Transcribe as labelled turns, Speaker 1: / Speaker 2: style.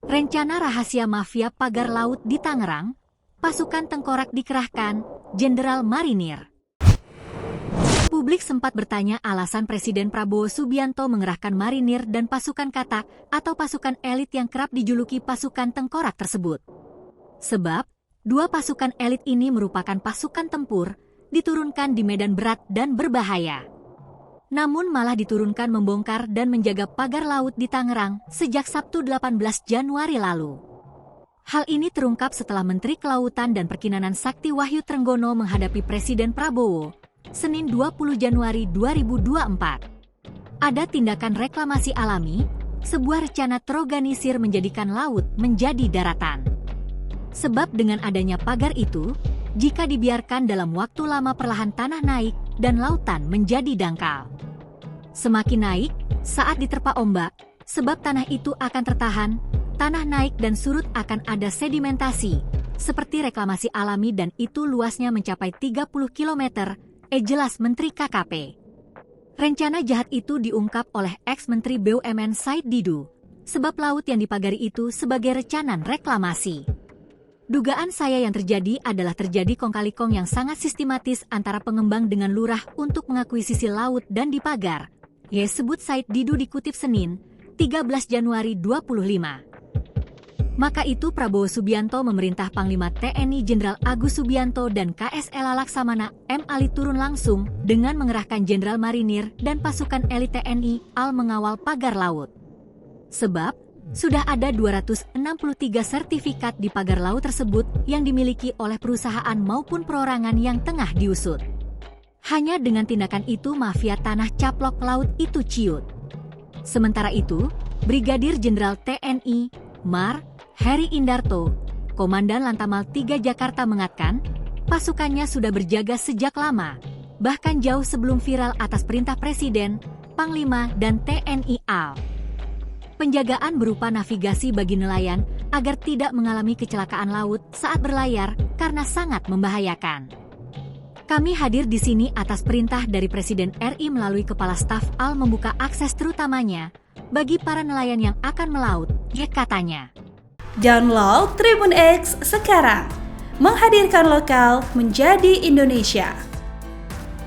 Speaker 1: Rencana rahasia mafia pagar laut di Tangerang, pasukan tengkorak dikerahkan, Jenderal Marinir. Publik sempat bertanya alasan Presiden Prabowo Subianto mengerahkan marinir dan pasukan katak atau pasukan elit yang kerap dijuluki pasukan tengkorak tersebut. Sebab, dua pasukan elit ini merupakan pasukan tempur, diturunkan di medan berat dan berbahaya. Namun malah diturunkan membongkar dan menjaga pagar laut di Tangerang sejak Sabtu 18 Januari lalu. Hal ini terungkap setelah Menteri Kelautan dan Perikanan Sakti Wahyu Trenggono menghadapi Presiden Prabowo, Senin 20 Januari 2024. Ada tindakan reklamasi alami, sebuah rencana terorganisir menjadikan laut menjadi daratan. Sebab dengan adanya pagar itu, jika dibiarkan dalam waktu lama perlahan tanah naik dan lautan menjadi dangkal. Semakin naik, saat diterpa ombak, sebab tanah itu akan tertahan, tanah naik dan surut akan ada sedimentasi, seperti reklamasi alami dan itu luasnya mencapai 30 km, jelas Menteri KKP. Rencana jahat itu diungkap oleh ex-Menteri BUMN Said Didu, sebab laut yang dipagari itu sebagai recanan reklamasi. Dugaan saya yang terjadi adalah terjadi kong-kali-kong yang sangat sistematis antara pengembang dengan lurah untuk mengakuisisi laut dan dipagar. Sebut Said Didu dikutip Senin, 13 Januari 25. Maka itu Prabowo Subianto memerintah Panglima TNI Jenderal Agus Subianto dan KSL Laksamana M. Ali turun langsung dengan mengerahkan Jenderal Marinir dan pasukan elit TNI AL mengawal pagar laut. Sebab, sudah ada 263 sertifikat di pagar laut tersebut yang dimiliki oleh perusahaan maupun perorangan yang tengah diusut. Hanya dengan tindakan itu mafia tanah caplok laut itu ciut. Sementara itu, Brigadir Jenderal TNI Mar. Heri Indarto, Komandan Lantamal 3 Jakarta mengatakan, pasukannya sudah berjaga sejak lama, bahkan jauh sebelum viral atas perintah Presiden, Panglima, dan TNI AL. Penjagaan berupa navigasi bagi nelayan agar tidak mengalami kecelakaan laut saat berlayar karena sangat membahayakan. Kami hadir di sini atas perintah dari Presiden RI melalui Kepala Staf AL membuka akses terutamanya bagi para nelayan yang akan melaut, katanya.
Speaker 2: Download Tribun X sekarang, menghadirkan lokal menjadi Indonesia.